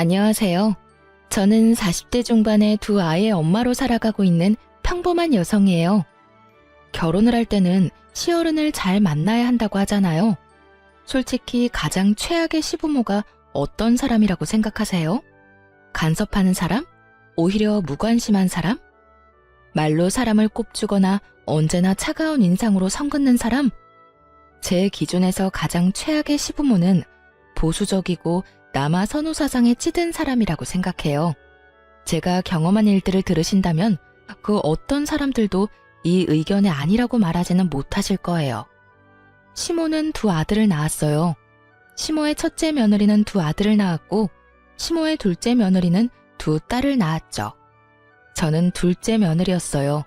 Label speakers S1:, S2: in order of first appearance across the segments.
S1: 안녕하세요. 저는 40대 중반의 두 아이의 엄마로 살아가고 있는 평범한 여성이에요. 결혼을 할 때는 시어른을 잘 만나야 한다고 하잖아요. 솔직히 가장 최악의 시부모가 어떤 사람이라고 생각하세요? 간섭하는 사람? 오히려 무관심한 사람? 말로 사람을 꼽주거나 언제나 차가운 인상으로 성긋는 사람? 제 기준에서 가장 최악의 시부모는 보수적이고 남아 선호 사상에 찌든 사람이라고 생각해요. 제가 경험한 일들을 들으신다면 그 어떤 사람들도 이 의견이 아니라고 말하지는 못하실 거예요. 시모는 두 아들을 낳았어요. 시모의 첫째 며느리는 두 아들을 낳았고 시모의 둘째 며느리는 두 딸을 낳았죠. 저는 둘째 며느리였어요.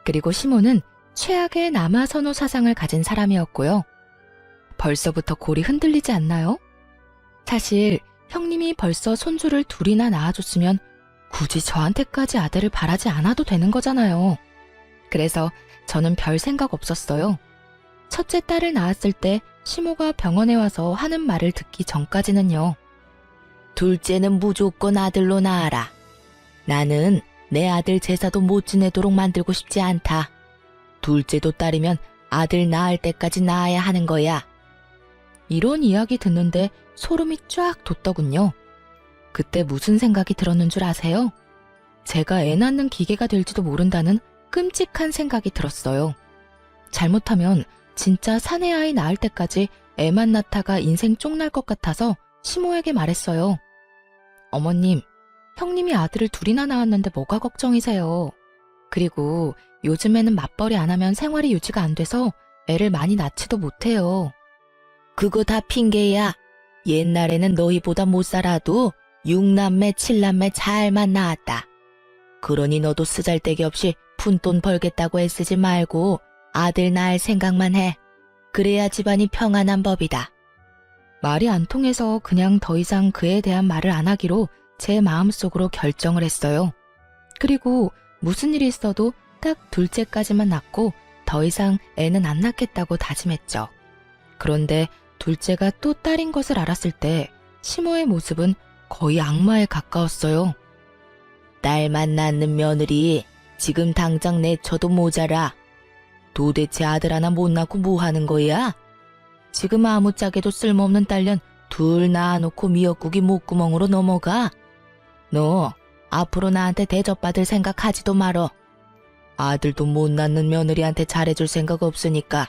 S1: 그리고 시모는 최악의 남아 선호 사상을 가진 사람이었고요. 벌써부터 골이 흔들리지 않나요? 사실 형님이 벌써 손주를 둘이나 낳아줬으면 굳이 저한테까지 아들을 바라지 않아도 되는 거잖아요. 그래서 저는 별 생각 없었어요. 첫째 딸을 낳았을 때 시모가 병원에 와서 하는 말을 듣기 전까지는요. 둘째는 무조건 아들로 낳아라. 나는 내 아들 제사도 못 지내도록 만들고 싶지 않다. 둘째도 딸이면 아들 낳을 때까지 낳아야 하는 거야. 이런 이야기 듣는데 소름이 쫙 돋더군요. 그때 무슨 생각이 들었는 줄 아세요? 제가 애 낳는 기계가 될지도 모른다는 끔찍한 생각이 들었어요. 잘못하면 진짜 사내 아이 낳을 때까지 애만 낳다가 인생 쪽날 것 같아서 시모에게 말했어요. 어머님, 형님이 아들을 둘이나 낳았는데 뭐가 걱정이세요? 그리고 요즘에는 맞벌이 안 하면 생활이 유지가 안 돼서 애를 많이 낳지도 못해요. 그거 다 핑계야. 옛날에는 너희보다 못 살아도 6남매, 7남매 잘만 낳았다. 그러니 너도 쓰잘데기 없이 푼돈 벌겠다고 애쓰지 말고 아들 낳을 생각만 해. 그래야 집안이 평안한 법이다. 말이 안 통해서 그냥 더 이상 그에 대한 말을 안 하기로 제 마음속으로 결정을 했어요. 그리고 무슨 일이 있어도 딱 둘째까지만 낳고 더 이상 애는 안 낳겠다고 다짐했죠. 그런데 둘째가 또 딸인 것을 알았을 때 시모의 모습은 거의 악마에 가까웠어요. 딸만 낳는 며느리 지금 당장 내쳐도 모자라. 도대체 아들 하나 못 낳고 뭐 하는 거야? 지금 아무짝에도 쓸모없는 딸년 둘 낳아놓고 미역국이 목구멍으로 넘어가. 너 앞으로 나한테 대접받을 생각하지도 말어. 아들도 못 낳는 며느리한테 잘해줄 생각 없으니까.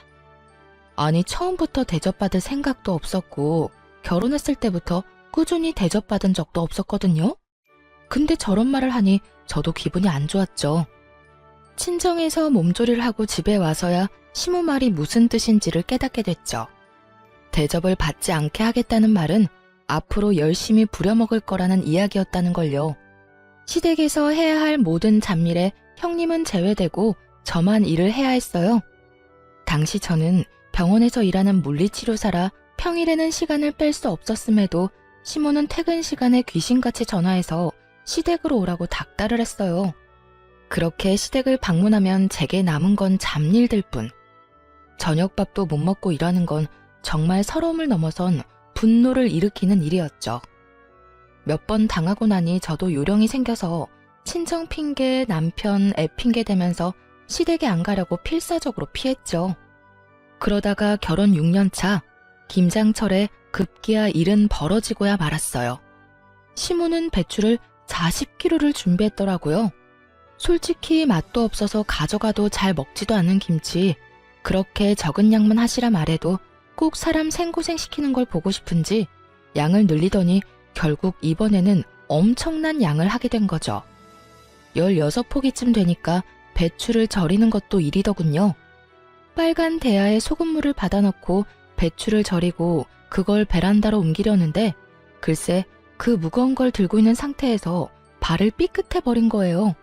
S1: 아니, 처음부터 대접받을 생각도 없었고 결혼했을 때부터 꾸준히 대접받은 적도 없었거든요. 근데 저런 말을 하니 저도 기분이 안 좋았죠. 친정에서 몸조리를 하고 집에 와서야 시모 말이 무슨 뜻인지를 깨닫게 됐죠. 대접을 받지 않게 하겠다는 말은 앞으로 열심히 부려먹을 거라는 이야기였다는 걸요. 시댁에서 해야 할 모든 잡일에 형님은 제외되고 저만 일을 해야 했어요. 당시 저는 병원에서 일하는 물리치료사라 평일에는 시간을 뺄 수 없었음에도 시모는 퇴근 시간에 귀신같이 전화해서 시댁으로 오라고 닥달을 했어요. 그렇게 시댁을 방문하면 제게 남은 건 잡일들 뿐. 저녁밥도 못 먹고 일하는 건 정말 서러움을 넘어선 분노를 일으키는 일이었죠. 몇 번 당하고 나니 저도 요령이 생겨서 친정 핑계, 남편, 애 핑계 대면서 시댁에 안 가려고 필사적으로 피했죠. 그러다가 결혼 6년 차 김장철에 급기야 일은 벌어지고야 말았어요. 시모는 배추를 40kg를 준비했더라고요. 솔직히 맛도 없어서 가져가도 잘 먹지도 않은 김치, 그렇게 적은 양만 하시라 말해도 꼭 사람 생고생시키는 걸 보고 싶은지 양을 늘리더니 결국 이번에는 엄청난 양을 하게 된 거죠. 16포기쯤 되니까 배추를 절이는 것도 일이더군요. 빨간 대야에 소금물을 받아넣고 배추를 절이고 그걸 베란다로 옮기려는데 글쎄 그 무거운 걸 들고 있는 상태에서 발을 삐끗해버린 거예요.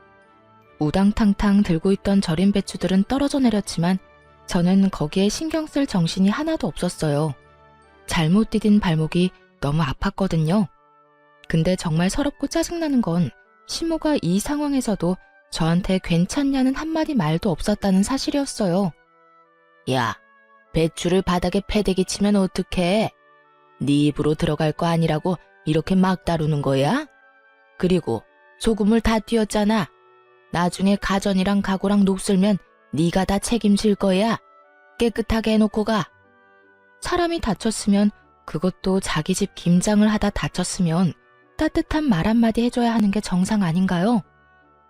S1: 우당탕탕 들고 있던 절인 배추들은 떨어져 내렸지만 저는 거기에 신경 쓸 정신이 하나도 없었어요. 잘못 디딘 발목이 너무 아팠거든요. 근데 정말 서럽고 짜증나는 건 시모가 이 상황에서도 저한테 괜찮냐는 한마디 말도 없었다는 사실이었어요. 야, 배추를 바닥에 패대기 치면 어떡해? 네 입으로 들어갈 거 아니라고 이렇게 막 다루는 거야? 그리고 소금을 다 띄었잖아. 나중에 가전이랑 가구랑 녹슬면 네가 다 책임질 거야. 깨끗하게 해놓고 가. 사람이 다쳤으면, 그것도 자기 집 김장을 하다 다쳤으면 따뜻한 말 한마디 해줘야 하는 게 정상 아닌가요?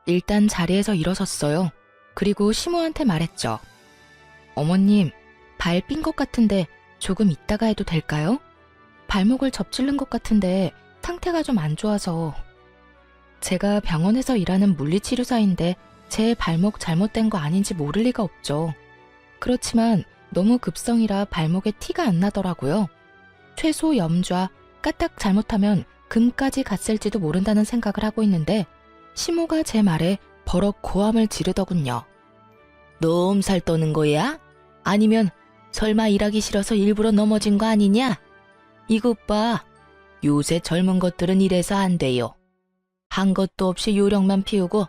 S1: 일단 자리에서 일어섰어요. 그리고 시모한테 말했죠. 어머님, 발 삔 것 같은데 조금 이따가 해도 될까요? 발목을 접질른 것 같은데 상태가 좀 안 좋아서. 제가 병원에서 일하는 물리치료사인데 제 발목 잘못된 거 아닌지 모를 리가 없죠. 그렇지만 너무 급성이라 발목에 티가 안 나더라고요. 최소 염좌, 까딱 잘못하면 금까지 갔을지도 모른다는 생각을 하고 있는데 시모가 제 말에 버럭 고함을 지르더군요. 너 엄살 떠는 거야? 아니면 설마 일하기 싫어서 일부러 넘어진 거 아니냐? 이것 봐. 요새 젊은 것들은 이래서 안 돼요. 한 것도 없이 요령만 피우고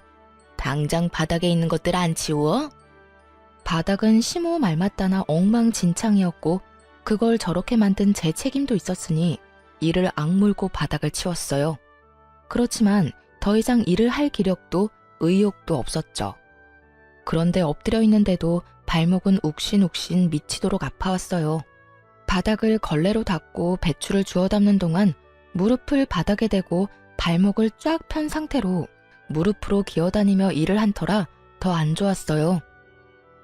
S1: 당장 바닥에 있는 것들 안 치워? 바닥은 시모 말 맞다나 엉망진창이었고 그걸 저렇게 만든 제 책임도 있었으니 이를 악물고 바닥을 치웠어요. 그렇지만 더 이상 일을 할 기력도 의욕도 없었죠. 그런데 엎드려 있는데도 발목은 욱신욱신 미치도록 아파왔어요. 바닥을 걸레로 닦고 배추를 주워 담는 동안 무릎을 바닥에 대고 발목을 쫙 편 상태로 무릎으로 기어다니며 일을 한 터라 더 안 좋았어요.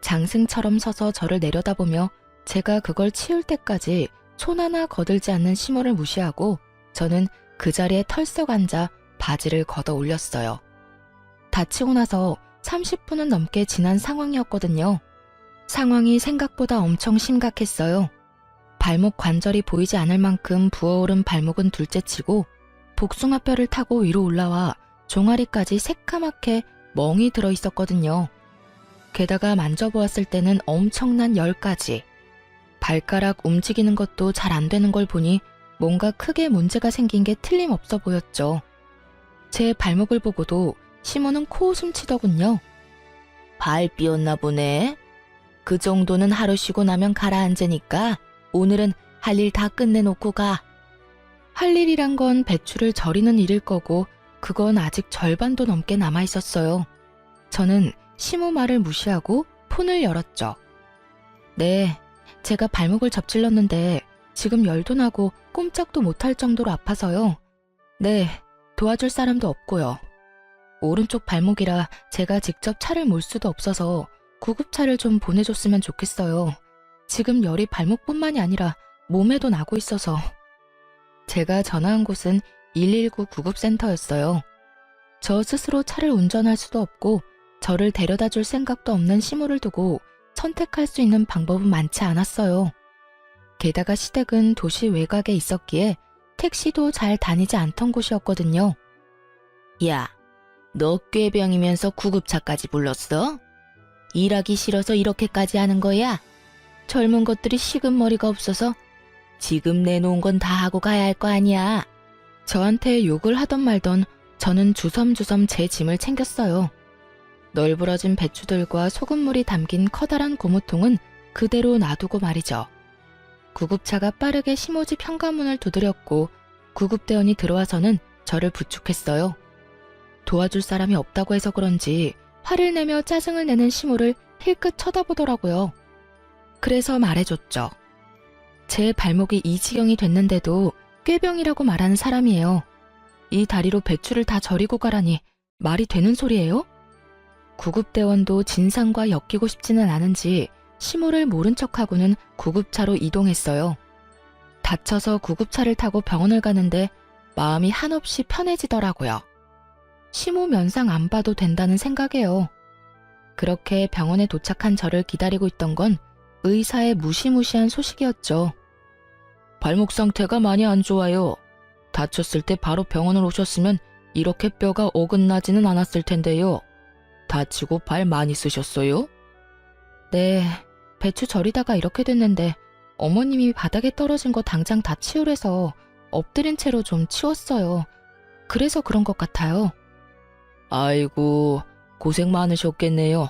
S1: 장승처럼 서서 저를 내려다보며 제가 그걸 치울 때까지 손 하나 거들지 않는 시모를 무시하고 저는 그 자리에 털썩 앉아 바지를 걷어 올렸어요. 다치고 나서 30분은 넘게 지난 상황이었거든요. 상황이 생각보다 엄청 심각했어요. 발목 관절이 보이지 않을 만큼 부어오른 발목은 둘째치고 복숭아뼈를 타고 위로 올라와 종아리까지 새카맣게 멍이 들어 있었거든요. 게다가 만져보았을 때는 엄청난 열까지. 발가락 움직이는 것도 잘 안 되는 걸 보니 뭔가 크게 문제가 생긴 게 틀림없어 보였죠. 제 발목을 보고도 시모는 코웃음 치더군요. 발 삐었나 보네. 그 정도는 하루 쉬고 나면 가라앉으니까 오늘은 할 일 다 끝내놓고 가. 할 일이란 건 배추를 절이는 일일 거고 그건 아직 절반도 넘게 남아있었어요. 저는 시모 말을 무시하고 폰을 열었죠. 네, 제가 발목을 접질렀는데 지금 열도 나고 꼼짝도 못할 정도로 아파서요. 네, 도와줄 사람도 없고요. 오른쪽 발목이라 제가 직접 차를 몰 수도 없어서 구급차를 좀 보내줬으면 좋겠어요. 지금 열이 발목뿐만이 아니라 몸에도 나고 있어서. 제가 전화한 곳은 119 구급센터였어요. 저 스스로 차를 운전할 수도 없고 저를 데려다 줄 생각도 없는 시모를 두고 선택할 수 있는 방법은 많지 않았어요. 게다가 시댁은 도시 외곽에 있었기에 택시도 잘 다니지 않던 곳이었거든요. 야, 너 꾀병이면서 구급차까지 불렀어? 일하기 싫어서 이렇게까지 하는 거야? 젊은 것들이 식은 머리가 없어서 지금 내놓은 건 다 하고 가야 할 거 아니야. 저한테 욕을 하던 말던 저는 주섬주섬 제 짐을 챙겼어요. 널브러진 배추들과 소금물이 담긴 커다란 고무통은 그대로 놔두고 말이죠. 구급차가 빠르게 시모집 현관문을 두드렸고 구급대원이 들어와서는 저를 부축했어요. 도와줄 사람이 없다고 해서 그런지 화를 내며 짜증을 내는 시모를 힐끗 쳐다보더라고요. 그래서 말해줬죠. 제 발목이 이 지경이 됐는데도 꾀병이라고 말하는 사람이에요. 이 다리로 배추를 다 절이고 가라니 말이 되는 소리예요? 구급대원도 진상과 엮이고 싶지는 않은지 시모를 모른 척하고는 구급차로 이동했어요. 다쳐서 구급차를 타고 병원을 가는데 마음이 한없이 편해지더라고요. 시모 면상 안 봐도 된다는 생각이에요. 그렇게 병원에 도착한 저를 기다리고 있던 건 의사의 무시무시한 소식이었죠. 발목 상태가 많이 안 좋아요. 다쳤을 때 바로 병원을 오셨으면 이렇게 뼈가 어긋나지는 않았을 텐데요. 다치고 발 많이 쓰셨어요? 네, 배추 절이다가 이렇게 됐는데 어머님이 바닥에 떨어진 거 당장 다 치우래서 엎드린 채로 좀 치웠어요. 그래서 그런 것 같아요. 아이고, 고생 많으셨겠네요.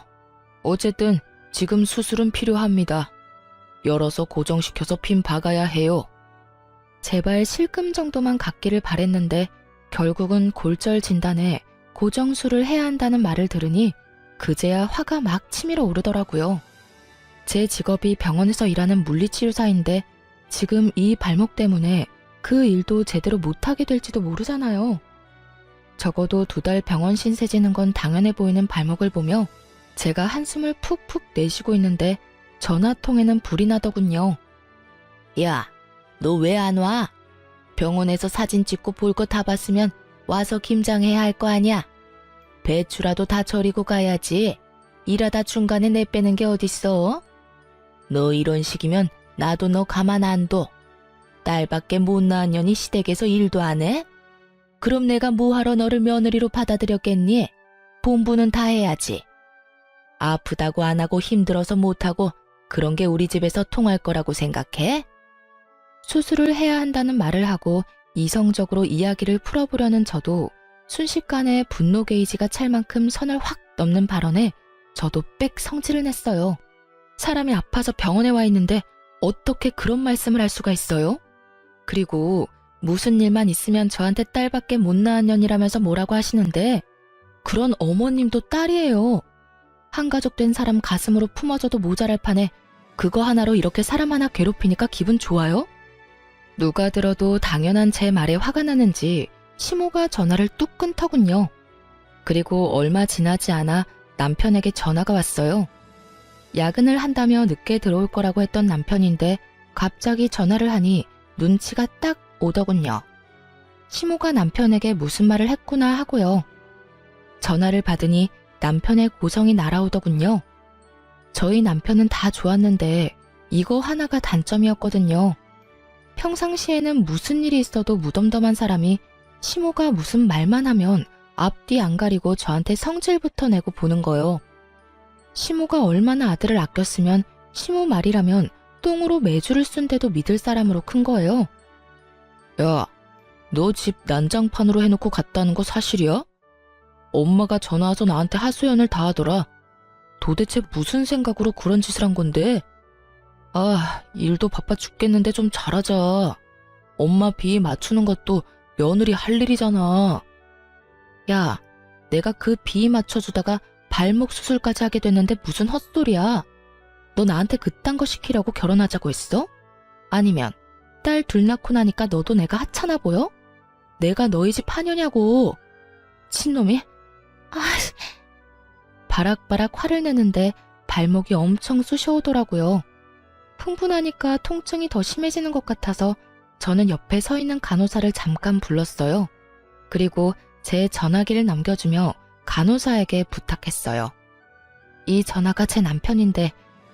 S1: 어쨌든 지금 수술은 필요합니다. 열어서 고정시켜서 핀 박아야 해요. 제발 실금 정도만 갖기를 바랬는데 결국은 골절 진단에 고정술을 해야 한다는 말을 들으니 그제야 화가 막 치밀어 오르더라고요. 제 직업이 병원에서 일하는 물리치료사인데 지금 이 발목 때문에 그 일도 제대로 못하게 될지도 모르잖아요. 적어도 2달 병원 신세 지는 건 당연해 보이는 발목을 보며 제가 한숨을 푹푹 내쉬고 있는데 전화통에는 불이 나더군요. 야, 너 왜 안 와? 병원에서 사진 찍고 볼 거 다 봤으면 와서 김장해야 할 거 아냐? 배추라도 다 절이고 가야지. 일하다 중간에 내빼는 게 어딨어? 너 이런 식이면 나도 너 가만 안 둬. 딸밖에 못 낳은 년이 시댁에서 일도 안 해? 그럼 내가 뭐하러 너를 며느리로 받아들였겠니? 본부는 다 해야지. 아프다고 안 하고 힘들어서 못하고 그런 게 우리 집에서 통할 거라고 생각해? 수술을 해야 한다는 말을 하고 이성적으로 이야기를 풀어보려는 저도 순식간에 분노 게이지가 찰 만큼 선을 확 넘는 발언에 저도 빽 성질을 냈어요. 사람이 아파서 병원에 와 있는데 어떻게 그런 말씀을 할 수가 있어요? 그리고 무슨 일만 있으면 저한테 딸밖에 못 낳은 년이라면서 뭐라고 하시는데 그런 어머님도 딸이에요. 한가족 된 사람 가슴으로 품어줘도 모자랄 판에 그거 하나로 이렇게 사람 하나 괴롭히니까 기분 좋아요? 누가 들어도 당연한 제 말에 화가 나는지 시모가 전화를 뚝 끊더군요. 그리고 얼마 지나지 않아 남편에게 전화가 왔어요. 야근을 한다며 늦게 들어올 거라고 했던 남편인데 갑자기 전화를 하니 눈치가 딱 오더군요. 시모가 남편에게 무슨 말을 했구나 하고요. 전화를 받으니 남편의 고성이 날아오더군요. 저희 남편은 다 좋았는데 이거 하나가 단점이었거든요. 평상시에는 무슨 일이 있어도 무덤덤한 사람이 시모가 무슨 말만 하면 앞뒤 안 가리고 저한테 성질부터 내고 보는 거요. 시모가 얼마나 아들을 아꼈으면 시모 말이라면 똥으로 매주를 쓴데도 믿을 사람으로 큰 거예요. 야, 너 집 난장판으로 해놓고 갔다는 거 사실이야? 엄마가 전화와서 나한테 하소연을 다 하더라. 도대체 무슨 생각으로 그런 짓을 한 건데? 아, 일도 바빠 죽겠는데 좀 잘하자. 엄마 비 맞추는 것도 며느리 할 일이잖아. 야, 내가 그 비 맞춰주다가 발목 수술까지 하게 됐는데 무슨 헛소리야. 너 나한테 그딴 거 시키려고 결혼하자고 했어? 아니면 딸 둘 낳고 나니까 너도 내가 하찮아 보여? 내가 너희 집 하녀냐고. 친놈이. 아, 바락바락 화를 내는데 발목이 엄청 쑤셔오더라고요. 흥분하니까 통증이 더 심해지는 것 같아서 저는 옆에 서 있는 간호사를 잠깐 불렀어요. 그리고 제 전화기를 넘겨주며 간호사에게 부탁했어요. 이 전화가 제 남편인데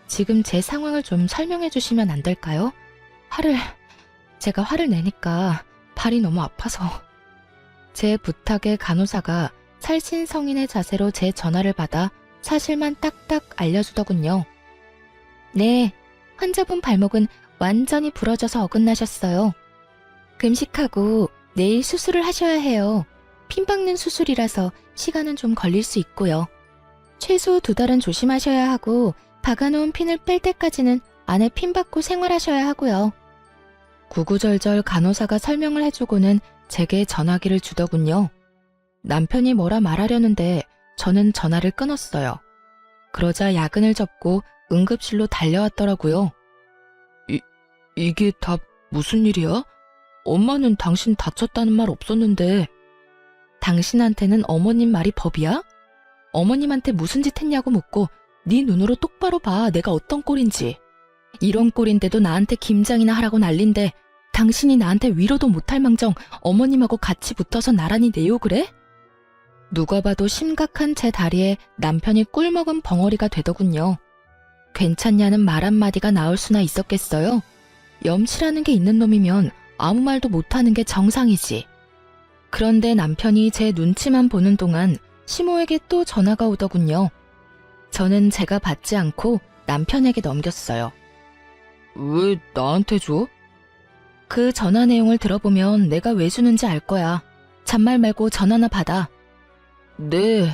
S1: 지금 제 상황을 좀 설명해 주시면 안 될까요? 제가 화를 내니까 발이 너무 아파서. 제 부탁에 간호사가 살신성인의 자세로 제 전화를 받아 사실만 딱딱 알려주더군요. 네, 환자분 발목은 완전히 부러져서 어긋나셨어요. 금식하고 내일 수술을 하셔야 해요. 핀 박는 수술이라서 시간은 좀 걸릴 수 있고요. 최소 2달은 조심하셔야 하고 박아놓은 핀을 뺄 때까지는 안에 핀 받고 생활하셔야 하고요. 구구절절 간호사가 설명을 해주고는 제게 전화기를 주더군요. 남편이 뭐라 말하려는데 저는 전화를 끊었어요. 그러자 야근을 접고 응급실로 달려왔더라고요. 이게 다 무슨 일이야? 엄마는 당신 다쳤다는 말 없었는데. 당신한테는 어머님 말이 법이야? 어머님한테 무슨 짓 했냐고 묻고 네 눈으로 똑바로 봐, 내가 어떤 꼴인지. 이런 꼴인데도 나한테 김장이나 하라고 난린데 당신이 나한테 위로도 못할 망정 어머님하고 같이 붙어서 나란히 내 욕을 해? 누가 봐도 심각한 제 다리에 남편이 꿀먹은 벙어리가 되더군요. 괜찮냐는 말 한마디가 나올 수나 있었겠어요? 염치라는 게 있는 놈이면 아무 말도 못하는 게 정상이지. 그런데 남편이 제 눈치만 보는 동안 시모에게 또 전화가 오더군요. 저는 제가 받지 않고 남편에게 넘겼어요. 왜 나한테 줘? 그 전화 내용을 들어보면 내가 왜 주는지 알 거야. 잔말 말고 전화나 받아. 네.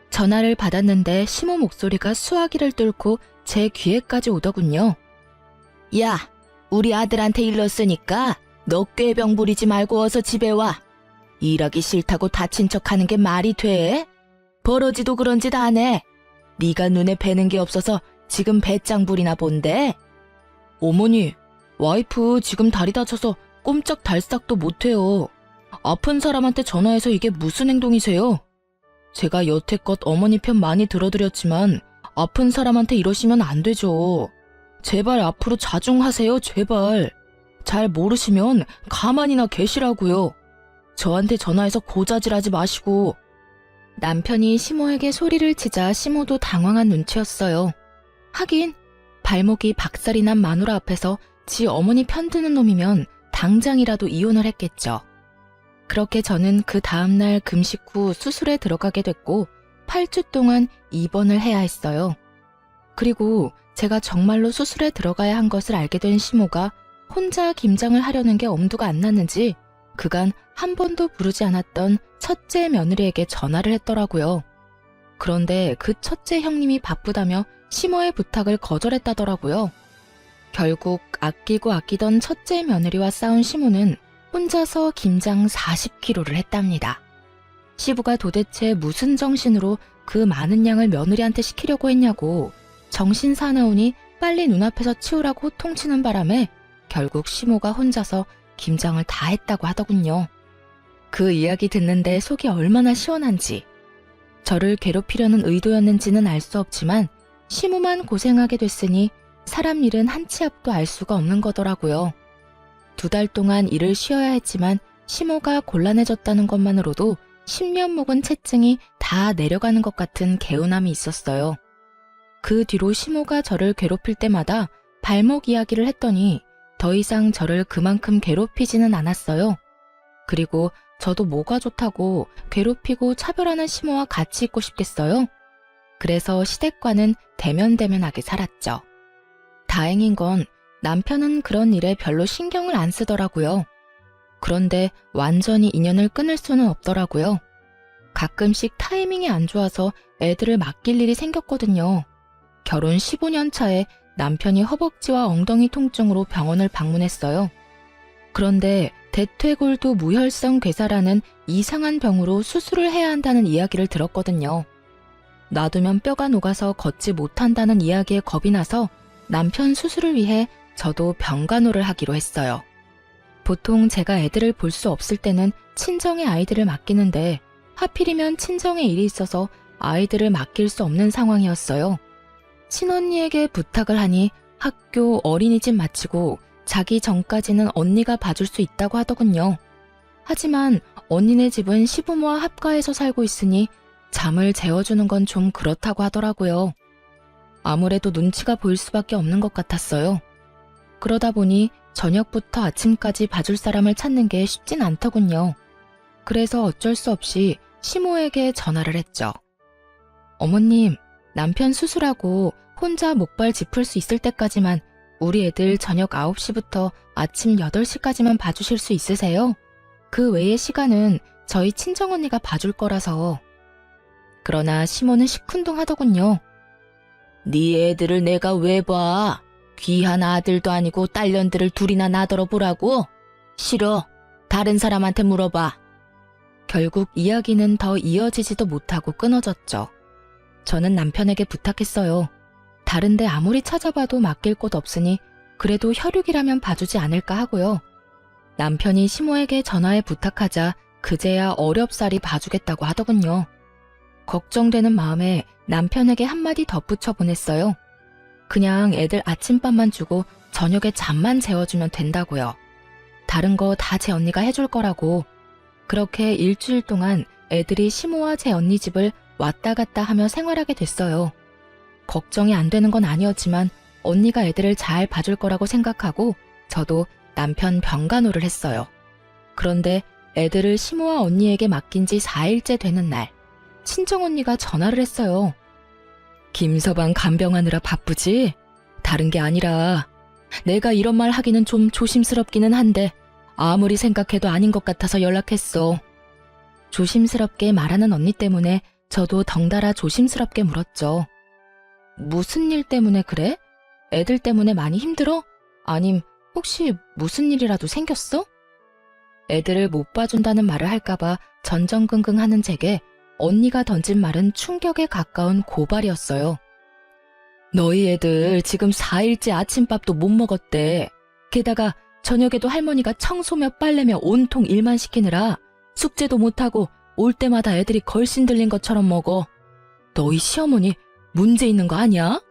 S1: 전화를 받았는데 시모 목소리가 수화기를 뚫고 제 귀에까지 오더군요. 야, 우리 아들한테 일렀으니까 너 꾀병 부리지 말고 어서 집에 와. 일하기 싫다고 다친 척하는 게 말이 돼? 버러지도 그런 짓 안 해. 네가 눈에 뵈는 게 없어서 지금 배짱 부리나 본데? 어머니, 와이프 지금 다리 다쳐서 꼼짝달싹도 못해요. 아픈 사람한테 전화해서 이게 무슨 행동이세요? 제가 여태껏 어머니 편 많이 들어드렸지만 아픈 사람한테 이러시면 안 되죠. 제발 앞으로 자중하세요, 제발. 잘 모르시면 가만히나 계시라고요. 저한테 전화해서 고자질하지 마시고. 남편이 시모에게 소리를 치자 시모도 당황한 눈치였어요. 하긴 발목이 박살이 난 마누라 앞에서 지 어머니 편드는 놈이면 당장이라도 이혼을 했겠죠. 그렇게 저는 그 다음날 금식 후 수술에 들어가게 됐고 8주 동안 입원을 해야 했어요. 그리고 제가 정말로 수술에 들어가야 한 것을 알게 된 시모가 혼자 김장을 하려는 게 엄두가 안 났는지 그간 한 번도 부르지 않았던 첫째 며느리에게 전화를 했더라고요. 그런데 그 첫째 형님이 바쁘다며 시모의 부탁을 거절했다더라고요. 결국 아끼고 아끼던 첫째 며느리와 싸운 시모는 혼자서 김장 40kg를 했답니다. 시부가 도대체 무슨 정신으로 그 많은 양을 며느리한테 시키려고 했냐고 정신 사나우니 빨리 눈앞에서 치우라고 호통치는 바람에 결국 시모가 혼자서 김장을 다 했다고 하더군요. 그 이야기 듣는데 속이 얼마나 시원한지. 저를 괴롭히려는 의도였는지는 알 수 없지만 시모만 고생하게 됐으니 사람 일은 한 치 앞도 알 수가 없는 거더라고요. 2달 동안 일을 쉬어야 했지만 시모가 곤란해졌다는 것만으로도 10년 묵은 체증이 다 내려가는 것 같은 개운함이 있었어요. 그 뒤로 시모가 저를 괴롭힐 때마다 발목 이야기를 했더니 더 이상 저를 그만큼 괴롭히지는 않았어요. 그리고 저도 뭐가 좋다고 괴롭히고 차별하는 시모와 같이 있고 싶겠어요? 그래서 시댁과는 대면대면하게 살았죠. 다행인 건 남편은 그런 일에 별로 신경을 안 쓰더라고요. 그런데 완전히 인연을 끊을 수는 없더라고요. 가끔씩 타이밍이 안 좋아서 애들을 맡길 일이 생겼거든요. 결혼 15년 차에 남편이 허벅지와 엉덩이 통증으로 병원을 방문했어요. 그런데 대퇴골두 무혈성 괴사라는 이상한 병으로 수술을 해야 한다는 이야기를 들었거든요. 놔두면 뼈가 녹아서 걷지 못한다는 이야기에 겁이 나서 남편 수술을 위해 저도 병간호를 하기로 했어요. 보통 제가 애들을 볼 수 없을 때는 친정의 아이들을 맡기는데 하필이면 친정에 일이 있어서 아이들을 맡길 수 없는 상황이었어요. 친언니에게 부탁을 하니 학교 어린이집 마치고 자기 전까지는 언니가 봐줄 수 있다고 하더군요. 하지만 언니네 집은 시부모와 합가해서 살고 있으니 잠을 재워주는 건 좀 그렇다고 하더라고요. 아무래도 눈치가 보일 수밖에 없는 것 같았어요. 그러다 보니 저녁부터 아침까지 봐줄 사람을 찾는 게 쉽진 않더군요. 그래서 어쩔 수 없이 시모에게 전화를 했죠. 어머님, 남편 수술하고 혼자 목발 짚을 수 있을 때까지만 우리 애들 저녁 9시부터 아침 8시까지만 봐주실 수 있으세요? 그 외의 시간은 저희 친정언니가 봐줄 거라서. 그러나 시모는 시큰둥하더군요. 네 애들을 내가 왜 봐? 귀한 아들도 아니고 딸년들을 둘이나 나더러 보라고? 싫어. 다른 사람한테 물어봐. 결국 이야기는 더 이어지지도 못하고 끊어졌죠. 저는 남편에게 부탁했어요. 다른데 아무리 찾아봐도 맡길 곳 없으니 그래도 혈육이라면 봐주지 않을까 하고요. 남편이 시모에게 전화해 부탁하자 그제야 어렵사리 봐주겠다고 하더군요. 걱정되는 마음에 남편에게 한마디 덧붙여 보냈어요. 그냥 애들 아침밥만 주고 저녁에 잠만 재워주면 된다고요. 다른 거 다 제 언니가 해줄 거라고. 그렇게 일주일 동안 애들이 시모와 제 언니 집을 왔다 갔다 하며 생활하게 됐어요. 걱정이 안 되는 건 아니었지만 언니가 애들을 잘 봐줄 거라고 생각하고 저도 남편 병간호를 했어요. 그런데 애들을 시모와 언니에게 맡긴 지 4일째 되는 날 친정언니가 전화를 했어요. 김서방 간병하느라 바쁘지? 다른 게 아니라 내가 이런 말 하기는 좀 조심스럽기는 한데 아무리 생각해도 아닌 것 같아서 연락했어. 조심스럽게 말하는 언니 때문에 저도 덩달아 조심스럽게 물었죠. 무슨 일 때문에 그래? 애들 때문에 많이 힘들어? 아님 혹시 무슨 일이라도 생겼어? 애들을 못 봐준다는 말을 할까봐 전전긍긍하는 제게 언니가 던진 말은 충격에 가까운 고발이었어요. 너희 애들 지금 4일째 아침밥도 못 먹었대. 게다가 저녁에도 할머니가 청소며 빨래며 온통 일만 시키느라 숙제도 못하고 올 때마다 애들이 걸신 들린 것처럼 먹어. 너희 시어머니 문제 있는 거 아니야?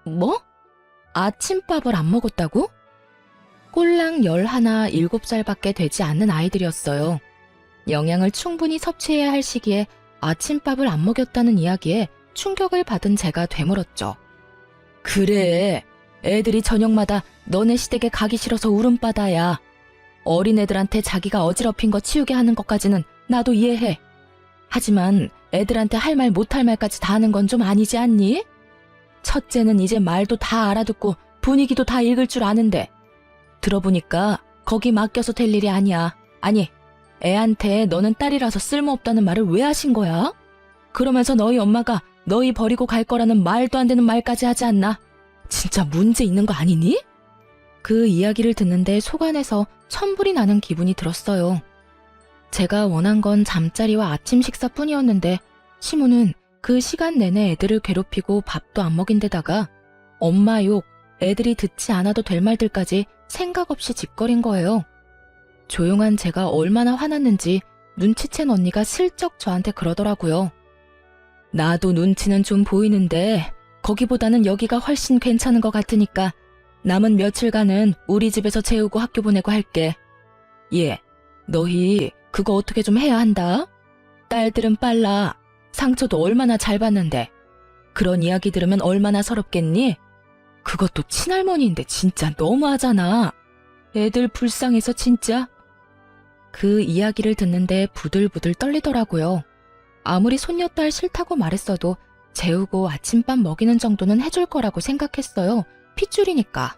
S1: 뭐? 아침밥을 안 먹었다고? 꼴랑 11, 7살밖에 되지 않는 아이들이었어요. 영양을 충분히 섭취해야 할 시기에 아침밥을 안 먹였다는 이야기에 충격을 받은 제가 되물었죠. 그래, 애들이 저녁마다 너네 시댁에 가기 싫어서 울음바다야. 어린애들한테 자기가 어지럽힌 거 치우게 하는 것까지는 나도 이해해. 하지만 애들한테 할 말 못할 말까지 다 하는 건 좀 아니지 않니? 첫째는 이제 말도 다 알아듣고 분위기도 다 읽을 줄 아는데 들어보니까 거기 맡겨서 될 일이 아니야. 아니, 애한테 너는 딸이라서 쓸모없다는 말을 왜 하신 거야? 그러면서 너희 엄마가 너희 버리고 갈 거라는 말도 안 되는 말까지 하지 않나? 진짜 문제 있는 거 아니니? 그 이야기를 듣는데 속 안에서 천불이 나는 기분이 들었어요. 제가 원한 건 잠자리와 아침 식사뿐이었는데 시모는 그 시간 내내 애들을 괴롭히고 밥도 안 먹인 데다가 엄마 욕, 애들이 듣지 않아도 될 말들까지 생각 없이 짓거린 거예요. 조용한 제가 얼마나 화났는지 눈치챈 언니가 슬쩍 저한테 그러더라고요. 나도 눈치는 좀 보이는데 거기보다는 여기가 훨씬 괜찮은 것 같으니까 남은 며칠간은 우리 집에서 재우고 학교 보내고 할게. 예, 너희 그거 어떻게 좀 해야 한다. 딸들은 빨라. 상처도 얼마나 잘 받는데. 그런 이야기 들으면 얼마나 서럽겠니? 그것도 친할머니인데 진짜 너무하잖아. 애들 불쌍해서 진짜. 그 이야기를 듣는데 부들부들 떨리더라고요. 아무리 손녀딸 싫다고 말했어도 재우고 아침밥 먹이는 정도는 해줄 거라고 생각했어요. 핏줄이니까.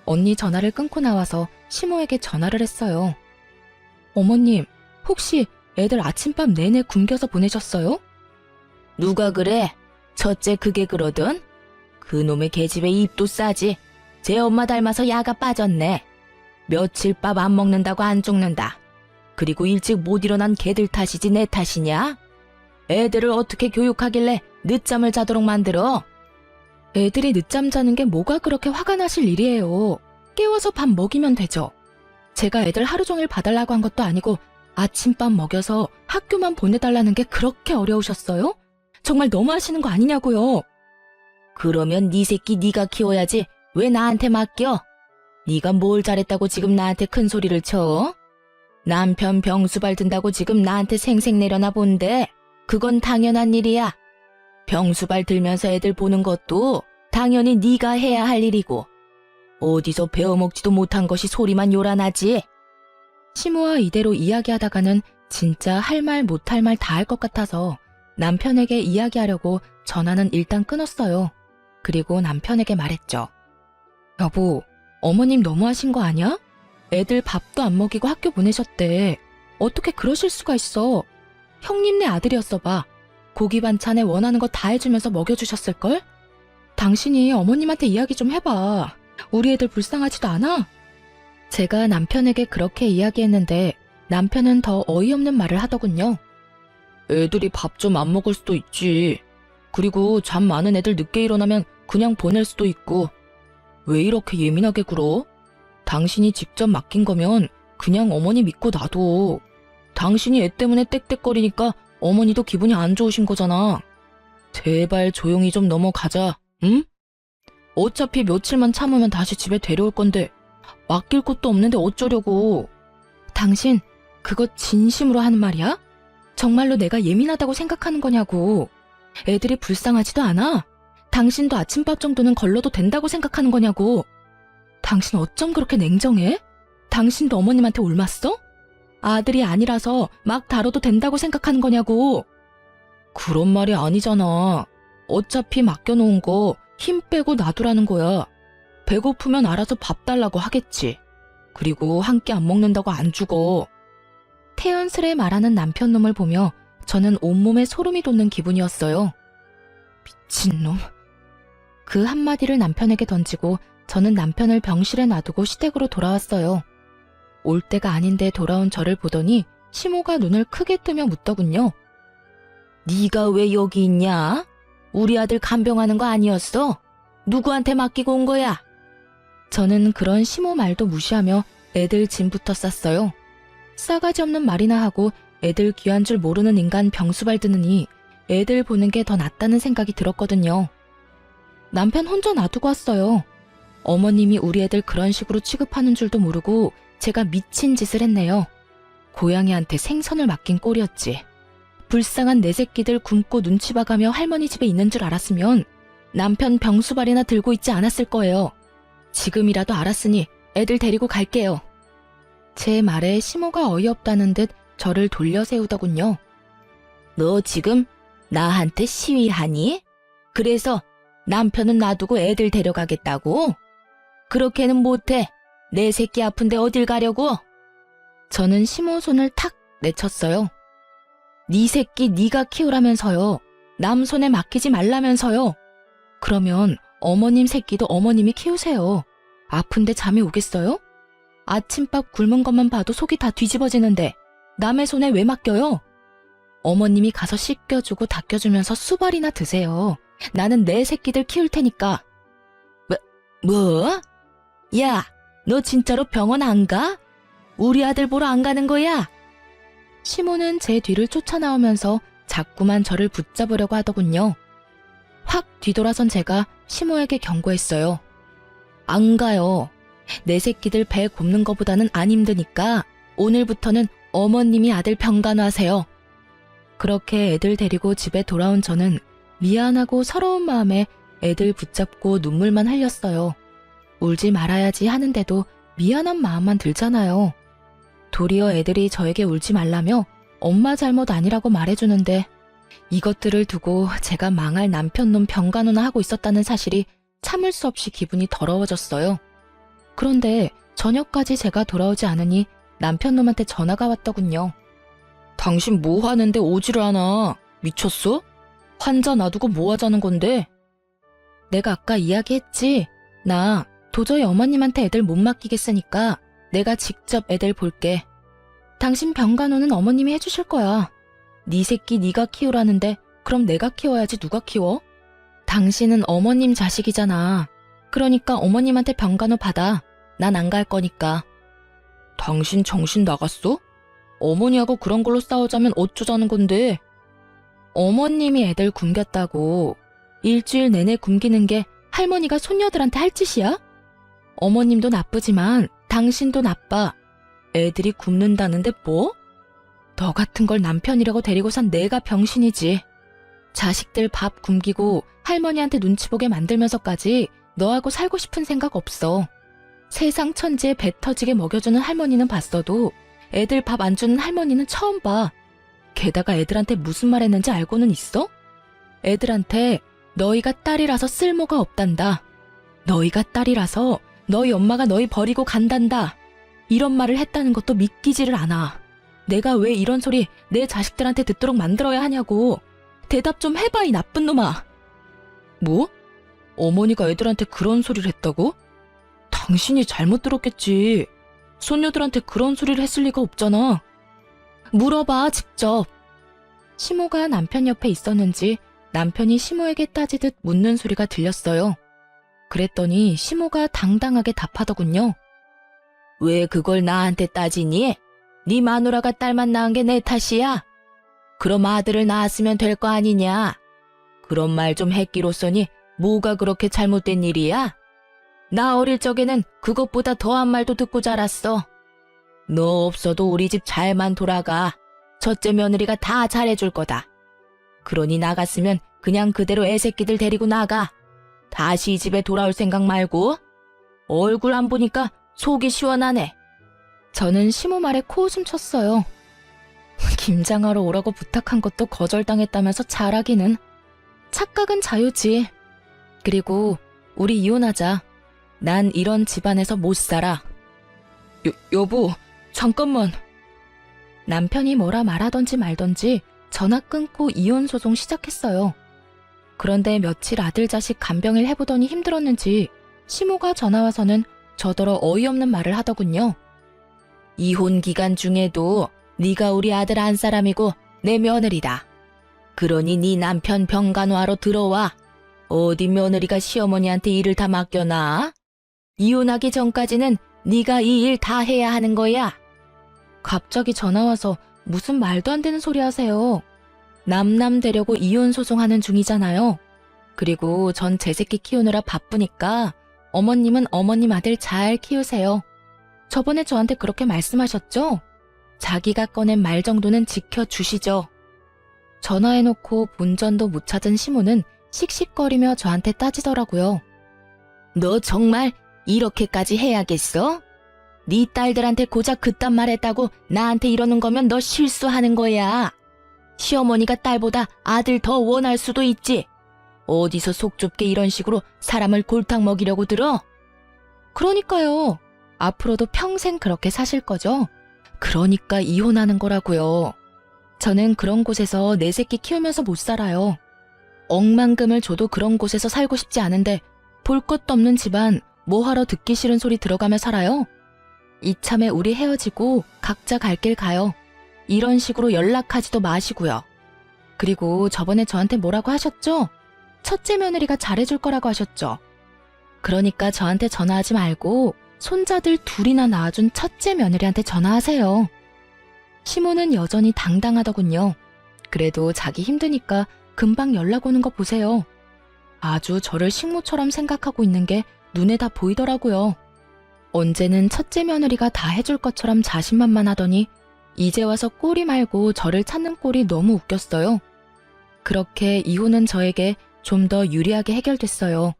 S1: 언니 전화를 끊고 나와서 시모에게 전화를 했어요. 어머님, 혹시 애들 아침밥 내내 굶겨서 보내셨어요? 누가 그래? 첫째 그게 그러든? 그놈의 계집애 입도 싸지. 제 엄마 닮아서 야가 빠졌네. 며칠 밥 안 먹는다고 안 죽는다. 그리고 일찍 못 일어난 걔들 탓이지 내 탓이냐? 애들을 어떻게 교육하길래 늦잠을 자도록 만들어? 애들이 늦잠 자는 게 뭐가 그렇게 화가 나실 일이에요. 깨워서 밥 먹이면 되죠. 제가 애들 하루 종일 봐달라고 한 것도 아니고 아침밥 먹여서 학교만 보내달라는 게 그렇게 어려우셨어요? 정말 너무하시는 거 아니냐고요. 그러면 네 새끼 네가 키워야지 왜 나한테 맡겨? 네가 뭘 잘했다고 지금 나한테 큰 소리를 쳐? 남편 병수발 든다고 지금 나한테 생색 내려나 본데 그건 당연한 일이야. 병수발 들면서 애들 보는 것도 당연히 네가 해야 할 일이고 어디서 배워먹지도 못한 것이 소리만 요란하지. 시모와 이대로 이야기하다가는 진짜 할 말 못할 말 다 할 것 같아서 남편에게 이야기하려고 전화는 일단 끊었어요. 그리고 남편에게 말했죠. 여보, 어머님 너무하신 거 아니야? 애들 밥도 안 먹이고 학교 보내셨대. 어떻게 그러실 수가 있어. 형님네 아들이었어 봐. 고기 반찬에 원하는 거 다 해주면서 먹여주셨을걸? 당신이 어머님한테 이야기 좀 해봐. 우리 애들 불쌍하지도 않아? 제가 남편에게 그렇게 이야기했는데 남편은 더 어이없는 말을 하더군요. 애들이 밥 좀 안 먹을 수도 있지. 그리고 잠 많은 애들 늦게 일어나면 그냥 보낼 수도 있고. 왜 이렇게 예민하게 굴어? 당신이 직접 맡긴 거면 그냥 어머니 믿고 놔둬. 당신이 애 때문에 떽떽거리니까 어머니도 기분이 안 좋으신 거잖아. 제발 조용히 좀 넘어가자, 응? 어차피 며칠만 참으면 다시 집에 데려올 건데 맡길 곳도 없는데 어쩌려고. 당신 그거 진심으로 하는 말이야? 정말로 내가 예민하다고 생각하는 거냐고. 애들이 불쌍하지도 않아? 당신도 아침밥 정도는 걸러도 된다고 생각하는 거냐고. 당신 어쩜 그렇게 냉정해? 당신도 어머님한테 옮았어? 아들이 아니라서 막 다뤄도 된다고 생각하는 거냐고. 그런 말이 아니잖아. 어차피 맡겨놓은 거 힘 빼고 놔두라는 거야. 배고프면 알아서 밥 달라고 하겠지. 그리고 한 끼 안 먹는다고 안 죽어. 태연스레 말하는 남편놈을 보며 저는 온몸에 소름이 돋는 기분이었어요. 미친놈. 그 한마디를 남편에게 던지고 저는 남편을 병실에 놔두고 시댁으로 돌아왔어요. 올 때가 아닌데 돌아온 저를 보더니 시모가 눈을 크게 뜨며 묻더군요. 네가 왜 여기 있냐? 우리 아들 간병하는 거 아니었어? 누구한테 맡기고 온 거야? 저는 그런 시모 말도 무시하며 애들 짐부터 쌌어요. 싸가지 없는 말이나 하고 애들 귀한 줄 모르는 인간 병수발 드느니 애들 보는 게 더 낫다는 생각이 들었거든요. 남편 혼자 놔두고 왔어요. 어머님이 우리 애들 그런 식으로 취급하는 줄도 모르고 제가 미친 짓을 했네요. 고양이한테 생선을 맡긴 꼴이었지. 불쌍한 내 새끼들 굶고 눈치 봐가며 할머니 집에 있는 줄 알았으면 남편 병수발이나 들고 있지 않았을 거예요. 지금이라도 알았으니 애들 데리고 갈게요. 제 말에 시모가 어이없다는 듯 저를 돌려 세우더군요. 너 지금 나한테 시위하니? 그래서 남편은 놔두고 애들 데려가겠다고? 그렇게는 못해. 내 새끼 아픈데 어딜 가려고? 저는 시모 손을 탁 내쳤어요. 네 새끼 네가 키우라면서요. 남 손에 맡기지 말라면서요. 그러면 어머님 새끼도 어머님이 키우세요. 아픈데 잠이 오겠어요? 아침밥 굶은 것만 봐도 속이 다 뒤집어지는데 남의 손에 왜 맡겨요? 어머님이 가서 씻겨주고 닦여주면서 수발이나 드세요. 나는 내 새끼들 키울 테니까. 뭐? 야, 너 진짜로 병원 안 가? 우리 아들 보러 안 가는 거야? 시모는 제 뒤를 쫓아나오면서 자꾸만 저를 붙잡으려고 하더군요. 확 뒤돌아선 제가 시모에게 경고했어요. 안 가요. 내 새끼들 배 곱는 거보다는 안 힘드니까 오늘부터는 어머님이 아들 병간호하세요. 그렇게 애들 데리고 집에 돌아온 저는 미안하고 서러운 마음에 애들 붙잡고 눈물만 흘렸어요. 울지 말아야지 하는데도 미안한 마음만 들잖아요. 도리어 애들이 저에게 울지 말라며 엄마 잘못 아니라고 말해주는데 이것들을 두고 제가 망할 남편놈 병간호나 하고 있었다는 사실이 참을 수 없이 기분이 더러워졌어요. 그런데 저녁까지 제가 돌아오지 않으니 남편놈한테 전화가 왔더군요. 당신 뭐 하는데 오지를 않아? 미쳤어? 환자 놔두고 뭐 하자는 건데? 내가 아까 이야기했지? 나 도저히 어머님한테 애들 못 맡기겠으니까 내가 직접 애들 볼게. 당신 병간호는 어머님이 해주실 거야. 네 새끼 네가 키우라는데 그럼 내가 키워야지 누가 키워? 당신은 어머님 자식이잖아. 그러니까 어머님한테 병간호 받아. 난 안 갈 거니까. 당신 정신 나갔어? 어머니하고 그런 걸로 싸우자면 어쩌자는 건데? 어머님이 애들 굶겼다고 일주일 내내 굶기는 게 할머니가 손녀들한테 할 짓이야? 어머님도 나쁘지만 당신도 나빠. 애들이 굶는다는데 뭐? 너 같은 걸 남편이라고 데리고 산 내가 병신이지. 자식들 밥 굶기고 할머니한테 눈치 보게 만들면서까지 너하고 살고 싶은 생각 없어. 세상 천지에 배 터지게 먹여주는 할머니는 봤어도 애들 밥 안 주는 할머니는 처음 봐. 게다가 애들한테 무슨 말 했는지 알고는 있어? 애들한테 너희가 딸이라서 쓸모가 없단다. 너희가 딸이라서 너희 엄마가 너희 버리고 간단다. 이런 말을 했다는 것도 믿기지를 않아. 내가 왜 이런 소리 내 자식들한테 듣도록 만들어야 하냐고. 대답 좀 해봐, 이 나쁜 놈아. 뭐? 어머니가 애들한테 그런 소리를 했다고? 당신이 잘못 들었겠지. 손녀들한테 그런 소리를 했을 리가 없잖아. 물어봐, 직접. 시모가 남편 옆에 있었는지 남편이 시모에게 따지듯 묻는 소리가 들렸어요. 그랬더니 시모가 당당하게 답하더군요. 왜 그걸 나한테 따지니? 네 마누라가 딸만 낳은 게 내 탓이야? 그럼 아들을 낳았으면 될 거 아니냐? 그런 말 좀 했기로써니 뭐가 그렇게 잘못된 일이야? 나 어릴 적에는 그것보다 더한 말도 듣고 자랐어. 너 없어도 우리 집 잘만 돌아가. 첫째 며느리가 다 잘해줄 거다. 그러니 나갔으면 그냥 그대로 애새끼들 데리고 나가. 다시 이 집에 돌아올 생각 말고. 얼굴 안 보니까 속이 시원하네. 저는 시모 말에 코웃음 쳤어요. 김장하러 오라고 부탁한 것도 거절당했다면서 잘하기는. 착각은 자유지. 그리고 우리 이혼하자. 난 이런 집안에서 못 살아. 여보, 잠깐만. 남편이 뭐라 말하던지 말던지 전화 끊고 이혼 소송 시작했어요. 그런데 며칠 아들 자식 간병일 해보더니 힘들었는지 시모가 전화와서는 저더러 어이없는 말을 하더군요. 이혼 기간 중에도 네가 우리 아들 안 사람이고 내 며느리다. 그러니 네 남편 병간호하러 들어와. 어디 며느리가 시어머니한테 일을 다 맡겨놔? 이혼하기 전까지는 네가 이 일 다 해야 하는 거야. 갑자기 전화 와서 무슨 말도 안 되는 소리 하세요. 남남 되려고 이혼 소송하는 중이잖아요. 그리고 전 제 새끼 키우느라 바쁘니까 어머님은 어머님 아들 잘 키우세요. 저번에 저한테 그렇게 말씀하셨죠? 자기가 꺼낸 말 정도는 지켜주시죠. 전화해놓고 본전도 못 찾은 시모는 씩씩거리며 저한테 따지더라고요. 너 정말 이렇게까지 해야겠어? 네 딸들한테 고작 그딴 말 했다고 나한테 이러는 거면 너 실수하는 거야. 시어머니가 딸보다 아들 더 원할 수도 있지. 어디서 속 좁게 이런 식으로 사람을 골탕 먹이려고 들어? 그러니까요. 앞으로도 평생 그렇게 사실 거죠? 그러니까 이혼하는 거라고요. 저는 그런 곳에서 내 새끼 키우면서 못 살아요. 억만금을 줘도 그런 곳에서 살고 싶지 않은데 볼 것도 없는 집안 뭐하러 듣기 싫은 소리 들어가며 살아요? 이참에 우리 헤어지고 각자 갈 길 가요. 이런 식으로 연락하지도 마시고요. 그리고 저번에 저한테 뭐라고 하셨죠? 첫째 며느리가 잘해줄 거라고 하셨죠? 그러니까 저한테 전화하지 말고 손자들 둘이나 낳아준 첫째 며느리한테 전화하세요. 시모는 여전히 당당하더군요. 그래도 자기 힘드니까 금방 연락 오는 거 보세요. 아주 저를 식모처럼 생각하고 있는 게 눈에 다 보이더라고요. 언제는 첫째 며느리가 다 해줄 것처럼 자신만만하더니 이제 와서 꼬리 말고 저를 찾는 꼴이 너무 웃겼어요. 그렇게 이혼은 저에게 좀 더 유리하게 해결됐어요.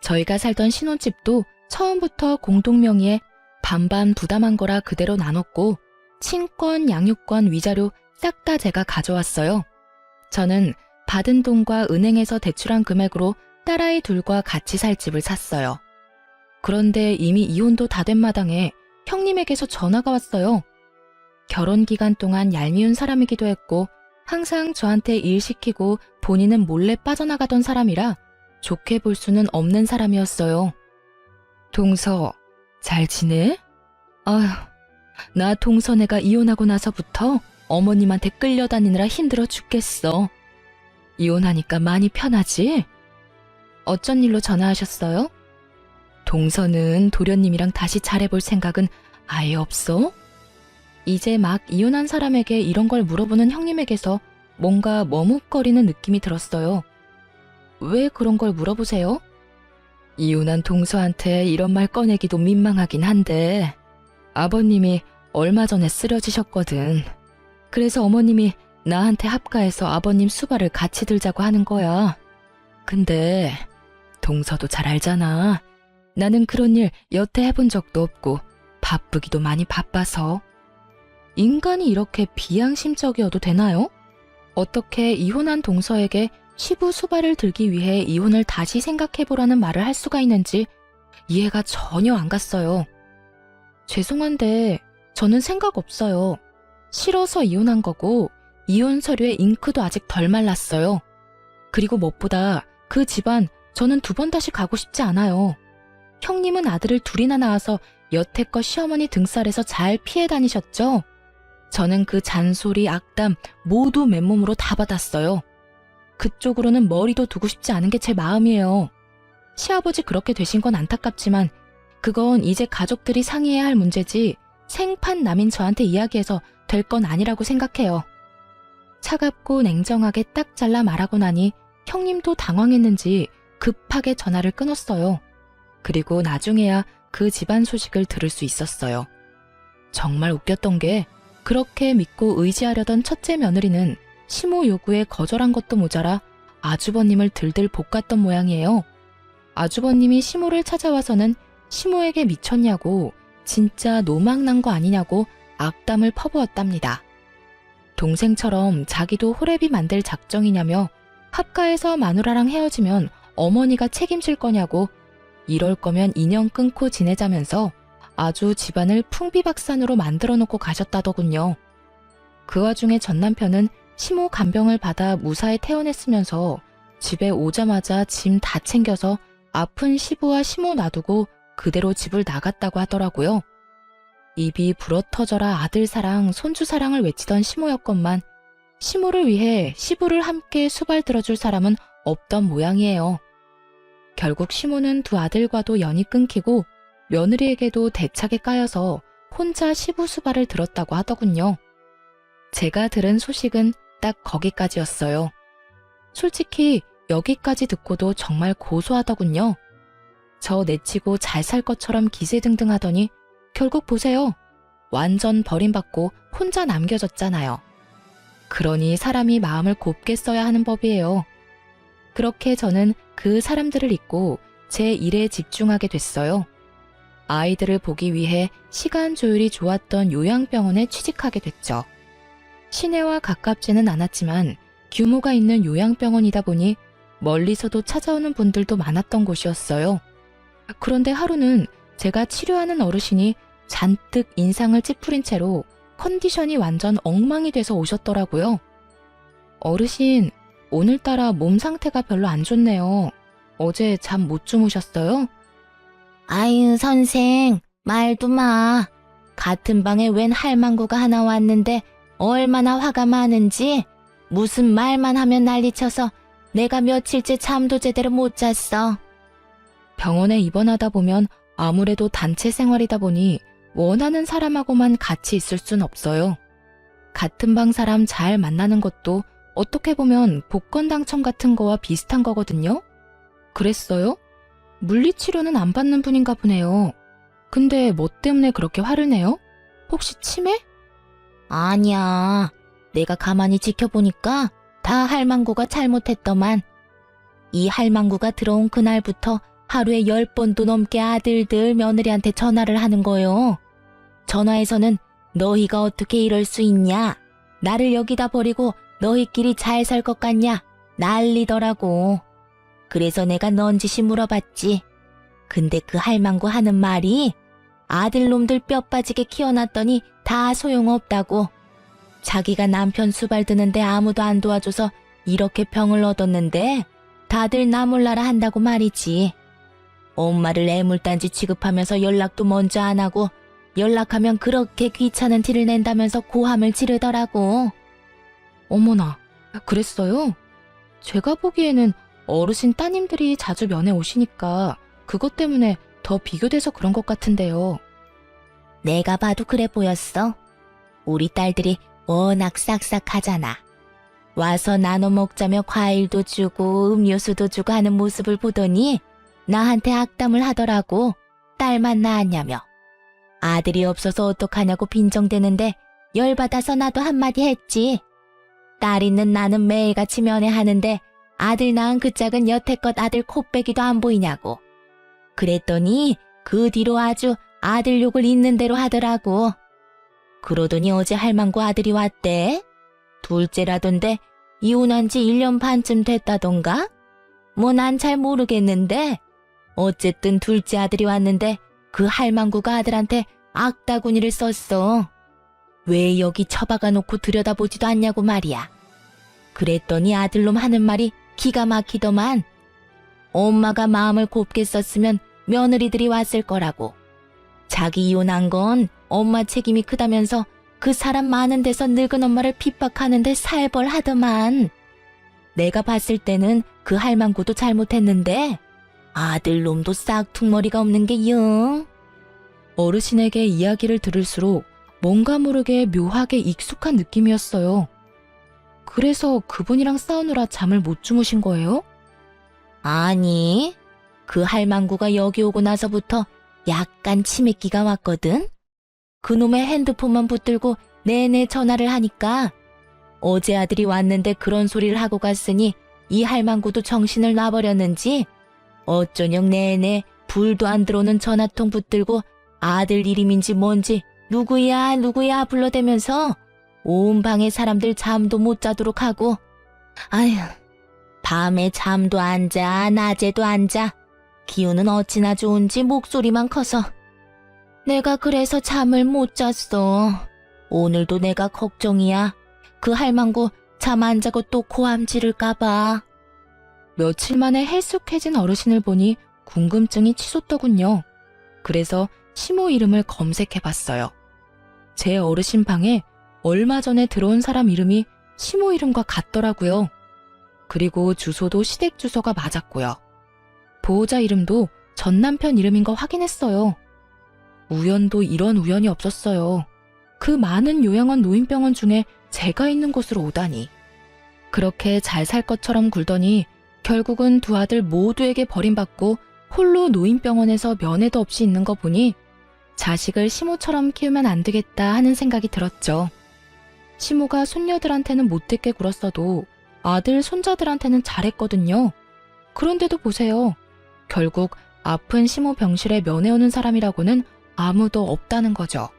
S1: 저희가 살던 신혼집도 처음부터 공동명의에 반반 부담한 거라 그대로 나눴고 친권, 양육권, 위자료 싹 다 제가 가져왔어요. 저는 받은 돈과 은행에서 대출한 금액으로 딸아이 둘과 같이 살 집을 샀어요. 그런데 이미 이혼도 다 된 마당에 형님에게서 전화가 왔어요. 결혼 기간 동안 얄미운 사람이기도 했고 항상 저한테 일 시키고 본인은 몰래 빠져나가던 사람이라 좋게 볼 수는 없는 사람이었어요. 동서, 잘 지내? 아휴, 나 동서네가 이혼하고 나서부터 어머님한테 끌려다니느라 힘들어 죽겠어. 이혼하니까 많이 편하지? 어쩐 일로 전화하셨어요? 동서는 도련님이랑 다시 잘해볼 생각은 아예 없어? 이제 막 이혼한 사람에게 이런 걸 물어보는 형님에게서 뭔가 머뭇거리는 느낌이 들었어요. 왜 그런 걸 물어보세요? 이혼한 동서한테 이런 말 꺼내기도 민망하긴 한데 아버님이 얼마 전에 쓰러지셨거든. 그래서 어머님이 나한테 합가해서 아버님 수발을 같이 들자고 하는 거야. 근데 동서도 잘 알잖아. 나는 그런 일 여태 해본 적도 없고 바쁘기도 많이 바빠서. 인간이 이렇게 비양심적이어도 되나요? 어떻게 이혼한 동서에게 시부 수발을 들기 위해 이혼을 다시 생각해보라는 말을 할 수가 있는지 이해가 전혀 안 갔어요. 죄송한데 저는 생각 없어요. 싫어서 이혼한 거고 이혼 서류에 잉크도 아직 덜 말랐어요. 그리고 무엇보다 그 집안 저는 두 번 다시 가고 싶지 않아요. 형님은 아들을 둘이나 낳아서 여태껏 시어머니 등살에서 잘 피해 다니셨죠? 저는 그 잔소리, 악담 모두 맨몸으로 다 받았어요. 그쪽으로는 머리도 두고 싶지 않은 게 제 마음이에요. 시아버지 그렇게 되신 건 안타깝지만 그건 이제 가족들이 상의해야 할 문제지 생판 남인 저한테 이야기해서 될 건 아니라고 생각해요. 차갑고 냉정하게 딱 잘라 말하고 나니 형님도 당황했는지 급하게 전화를 끊었어요. 그리고 나중에야 그 집안 소식을 들을 수 있었어요. 정말 웃겼던 게 그렇게 믿고 의지하려던 첫째 며느리는 시모 요구에 거절한 것도 모자라 아주버님을 들들 볶았던 모양이에요. 아주버님이 시모를 찾아와서는 시모에게 미쳤냐고 진짜 노망난 거 아니냐고 악담을 퍼부었답니다. 동생처럼 자기도 호래비 만들 작정이냐며 합가에서 마누라랑 헤어지면 어머니가 책임질 거냐고 이럴 거면 인연 끊고 지내자면서 아주 집안을 풍비박산으로 만들어 놓고 가셨다더군요. 그 와중에 전 남편은 시모 간병을 받아 무사히 퇴원했으면서 집에 오자마자 짐 다 챙겨서 아픈 시부와 시모 놔두고 그대로 집을 나갔다고 하더라고요. 입이 불어터져라 아들 사랑, 손주 사랑을 외치던 시모였건만 시모를 위해 시부를 함께 수발들어줄 사람은 없던 모양이에요. 결국 시모는 두 아들과도 연이 끊기고 며느리에게도 대차게 까여서 혼자 시부 수발을 들었다고 하더군요. 제가 들은 소식은 딱 거기까지였어요. 솔직히 여기까지 듣고도 정말 고소하더군요. 저 내치고 잘 살 것처럼 기세등등하더니 결국 보세요. 완전 버림받고 혼자 남겨졌잖아요. 그러니 사람이 마음을 곱게 써야 하는 법이에요. 그렇게 저는 그 사람들을 잊고 제 일에 집중하게 됐어요. 아이들을 보기 위해 시간 조율이 좋았던 요양병원에 취직하게 됐죠. 시내와 가깝지는 않았지만 규모가 있는 요양병원이다 보니 멀리서도 찾아오는 분들도 많았던 곳이었어요. 그런데 하루는 제가 치료하는 어르신이 잔뜩 인상을 찌푸린 채로 컨디션이 완전 엉망이 돼서 오셨더라고요. 어르신, 오늘따라 몸 상태가 별로 안 좋네요. 어제 잠 못 주무셨어요?
S2: 아유, 선생, 말도 마. 같은 방에 웬 할망구가 하나 왔는데 얼마나 화가 많은지 무슨 말만 하면 난리쳐서 내가 며칠째 잠도 제대로 못 잤어.
S1: 병원에 입원하다 보면 아무래도 단체 생활이다 보니 원하는 사람하고만 같이 있을 순 없어요. 같은 방 사람 잘 만나는 것도 어떻게 보면 복권 당첨 같은 거와 비슷한 거거든요. 그랬어요? 물리치료는 안 받는 분인가 보네요. 근데 뭐 때문에 그렇게 화를 내요? 혹시 치매?
S2: 아니야. 내가 가만히 지켜보니까 다 할망구가 잘못했더만. 이 할망구가 들어온 그날부터 하루에 10번도 넘게 아들들 며느리한테 전화를 하는 거요. 전화에서는 너희가 어떻게 이럴 수 있냐? 나를 여기다 버리고 너희끼리 잘 살 것 같냐? 난리더라고. 그래서 내가 넌지시 물어봤지. 근데 그 할망구 하는 말이 아들놈들 뼈 빠지게 키워놨더니 다 소용없다고. 자기가 남편 수발 드는데 아무도 안 도와줘서 이렇게 병을 얻었는데 다들 나 몰라라 한다고 말이지. 엄마를 애물단지 취급하면서 연락도 먼저 안 하고 연락하면 그렇게 귀찮은 티를 낸다면서 고함을 지르더라고.
S1: 어머나, 그랬어요? 제가 보기에는 어르신 따님들이 자주 면회 오시니까 그것 때문에 더 비교돼서 그런 것 같은데요.
S2: 내가 봐도 그래 보였어. 우리 딸들이 워낙 싹싹하잖아. 와서 나눠 먹자며 과일도 주고 음료수도 주고 하는 모습을 보더니 나한테 악담을 하더라고. 딸만 낳았냐며. 아들이 없어서 어떡하냐고 빈정대는데 열받아서 나도 한마디 했지. 딸 있는 나는 매일같이 면회하는데 아들 낳은 그 짝은 여태껏 아들 코빼기도 안 보이냐고. 그랬더니 그 뒤로 아주 아들 욕을 있는 대로 하더라고. 그러더니 어제 할망구 아들이 왔대. 둘째라던데 이혼한 지 1년 반쯤 됐다던가? 뭐 난 잘 모르겠는데 어쨌든 둘째 아들이 왔는데 그 할망구가 아들한테 악다구니를 썼어. 왜 여기 처박아 놓고 들여다보지도 않냐고 말이야. 그랬더니 아들놈 하는 말이 기가 막히더만. 엄마가 마음을 곱게 썼으면 며느리들이 왔을 거라고. 자기 이혼한 건 엄마 책임이 크다면서 그 사람 많은 데서 늙은 엄마를 핍박하는데 살벌하더만. 내가 봤을 때는 그 할망구도 잘못했는데 아들놈도 싹퉁머리가 없는 게 영.
S1: 어르신에게 이야기를 들을수록 뭔가 모르게 묘하게 익숙한 느낌이었어요. 그래서 그분이랑 싸우느라 잠을 못 주무신 거예요?
S2: 아니, 그 할망구가 여기 오고 나서부터 약간 치매기가 왔거든? 그놈의 핸드폰만 붙들고 내내 전화를 하니까 어제 아들이 왔는데 그런 소리를 하고 갔으니 이 할망구도 정신을 놔버렸는지 어쩌녁 내내 불도 안 들어오는 전화통 붙들고 아들 이름인지 뭔지 누구야 누구야 불러대면서 온 방에 사람들 잠도 못 자도록 하고. 아휴, 밤에 잠도 안 자, 낮에도 안 자. 기운은 어찌나 좋은지 목소리만 커서. 내가 그래서 잠을 못 잤어. 오늘도 내가 걱정이야. 그 할망구 잠 안 자고 또 고함 지를까봐.
S1: 며칠 만에 헬쑥해진 어르신을 보니 궁금증이 치솟더군요. 그래서 시모 이름을 검색해봤어요. 제 어르신 방에 얼마 전에 들어온 사람 이름이 시모 이름과 같더라고요. 그리고 주소도 시댁 주소가 맞았고요. 보호자 이름도 전 남편 이름인 거 확인했어요. 우연도 이런 우연이 없었어요. 그 많은 요양원 노인병원 중에 제가 있는 곳으로 오다니. 그렇게 잘 살 것처럼 굴더니 결국은 두 아들 모두에게 버림받고 홀로 노인병원에서 면회도 없이 있는 거 보니 자식을 시모처럼 키우면 안 되겠다 하는 생각이 들었죠. 시모가 손녀들한테는 못되게 굴었어도 아들, 손자들한테는 잘했거든요. 그런데도 보세요. 결국 아픈 시모 병실에 면회 오는 사람이라고는 아무도 없다는 거죠.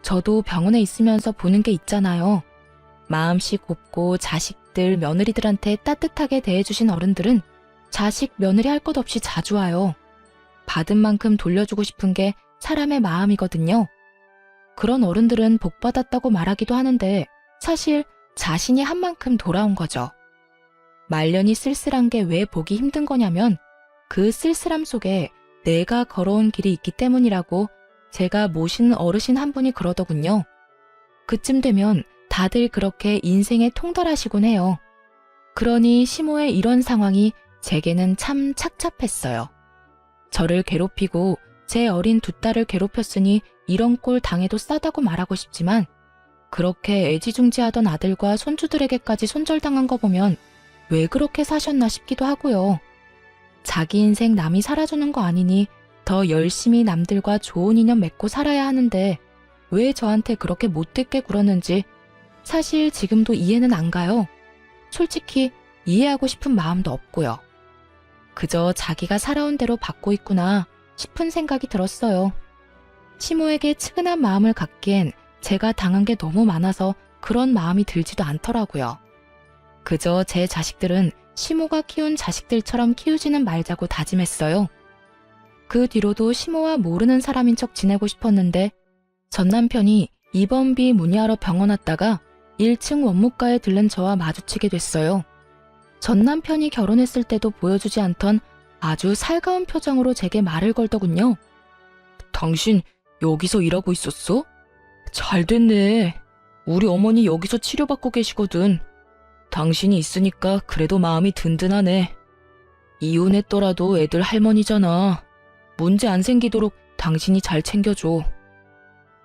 S1: 저도 병원에 있으면서 보는 게 있잖아요. 마음씨 곱고 자식들, 며느리들한테 따뜻하게 대해주신 어른들은 자식, 며느리 할 것 없이 자주 와요. 받은 만큼 돌려주고 싶은 게 사람의 마음이거든요. 그런 어른들은 복 받았다고 말하기도 하는데 사실 자신이 한 만큼 돌아온 거죠. 말년이 쓸쓸한 게 왜 보기 힘든 거냐면 그 쓸쓸함 속에 내가 걸어온 길이 있기 때문이라고 제가 모시는 어르신 한 분이 그러더군요. 그쯤 되면 다들 그렇게 인생에 통달하시곤 해요. 그러니 시모의 이런 상황이 제게는 참 착잡했어요. 저를 괴롭히고 제 어린 두 딸을 괴롭혔으니 이런 꼴 당해도 싸다고 말하고 싶지만 그렇게 애지중지하던 아들과 손주들에게까지 손절당한 거 보면 왜 그렇게 사셨나 싶기도 하고요. 자기 인생 남이 살아주는 거 아니니 더 열심히 남들과 좋은 인연 맺고 살아야 하는데 왜 저한테 그렇게 못되게 굴었는지 사실 지금도 이해는 안 가요. 솔직히 이해하고 싶은 마음도 없고요. 그저 자기가 살아온 대로 받고 있구나 싶은 생각이 들었어요. 시모에게 측은한 마음을 갖기엔 제가 당한 게 너무 많아서 그런 마음이 들지도 않더라고요. 그저 제 자식들은 시모가 키운 자식들처럼 키우지는 말자고 다짐했어요. 그 뒤로도 시모와 모르는 사람인 척 지내고 싶었는데 전 남편이 입원비 문의하러 병원 왔다가 1층 원무과에 들른 저와 마주치게 됐어요. 전 남편이 결혼했을 때도 보여주지 않던 아주 살가운 표정으로 제게 말을 걸더군요. 당신 여기서 일하고 있었어? 잘 됐네. 우리 어머니 여기서 치료받고 계시거든. 당신이 있으니까 그래도 마음이 든든하네. 이혼했더라도 애들 할머니잖아. 문제 안 생기도록 당신이 잘 챙겨줘.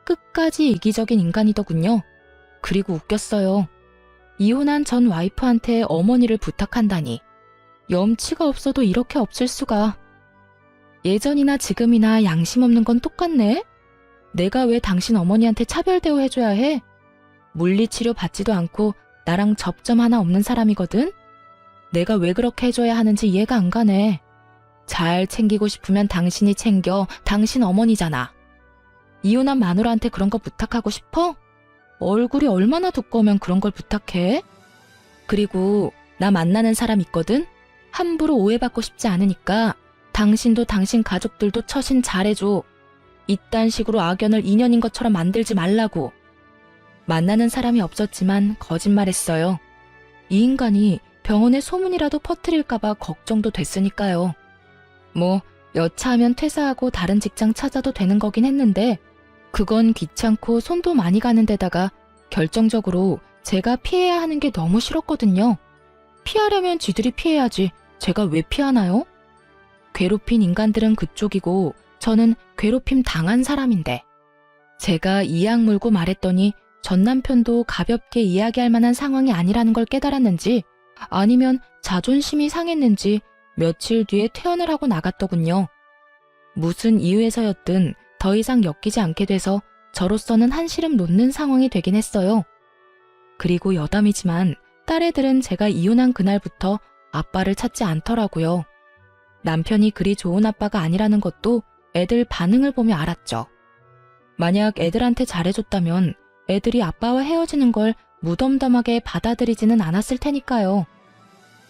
S1: 끝까지 이기적인 인간이더군요. 그리고 웃겼어요. 이혼한 전 와이프한테 어머니를 부탁한다니. 염치가 없어도 이렇게 없을 수가. 예전이나 지금이나 양심 없는 건 똑같네? 내가 왜 당신 어머니한테 차별 대우해줘야 해? 물리치료 받지도 않고 나랑 접점 하나 없는 사람이거든? 내가 왜 그렇게 해줘야 하는지 이해가 안 가네. 잘 챙기고 싶으면 당신이 챙겨. 당신 어머니잖아. 이혼한 마누라한테 그런 거 부탁하고 싶어? 얼굴이 얼마나 두꺼우면 그런 걸 부탁해? 그리고 나 만나는 사람 있거든? 함부로 오해받고 싶지 않으니까 당신도 당신 가족들도 처신 잘해줘. 이딴 식으로 악연을 인연인 것처럼 만들지 말라고. 만나는 사람이 없었지만 거짓말했어요. 이 인간이 병원에 소문이라도 퍼뜨릴까봐 걱정도 됐으니까요. 뭐 여차하면 퇴사하고 다른 직장 찾아도 되는 거긴 했는데 그건 귀찮고 손도 많이 가는 데다가 결정적으로 제가 피해야 하는 게 너무 싫었거든요. 피하려면 지들이 피해야지 제가 왜 피하나요? 괴롭힌 인간들은 그쪽이고 저는 괴롭힘 당한 사람인데 제가 이악 물고 말했더니 전 남편도 가볍게 이야기할 만한 상황이 아니라는 걸 깨달았는지 아니면 자존심이 상했는지 며칠 뒤에 퇴원을 하고 나갔더군요. 무슨 이유에서였든 더 이상 엮이지 않게 돼서 저로서는 한시름 놓는 상황이 되긴 했어요. 그리고 여담이지만 딸 애들은 제가 이혼한 그날부터 아빠를 찾지 않더라고요. 남편이 그리 좋은 아빠가 아니라는 것도 애들 반응을 보며 알았죠. 만약 애들한테 잘해줬다면 애들이 아빠와 헤어지는 걸 무덤덤하게 받아들이지는 않았을 테니까요.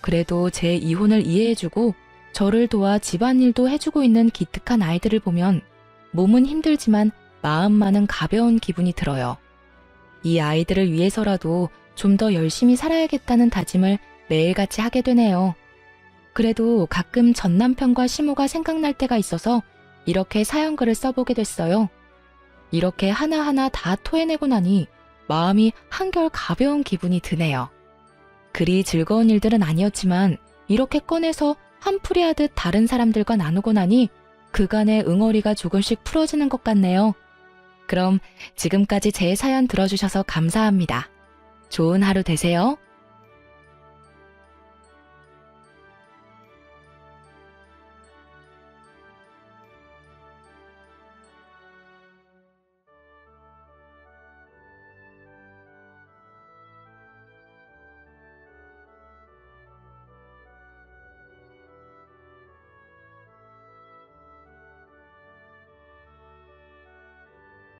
S1: 그래도 제 이혼을 이해해주고 저를 도와 집안일도 해주고 있는 기특한 아이들을 보면 몸은 힘들지만 마음만은 가벼운 기분이 들어요. 이 아이들을 위해서라도 좀 더 열심히 살아야겠다는 다짐을 매일같이 하게 되네요. 그래도 가끔 전 남편과 시모가 생각날 때가 있어서 이렇게 사연글을 써보게 됐어요. 이렇게 하나하나 다 토해내고 나니 마음이 한결 가벼운 기분이 드네요. 그리 즐거운 일들은 아니었지만 이렇게 꺼내서 한풀이 하듯 다른 사람들과 나누고 나니 그간의 응어리가 조금씩 풀어지는 것 같네요. 그럼 지금까지 제 사연 들어주셔서 감사합니다. 좋은 하루 되세요.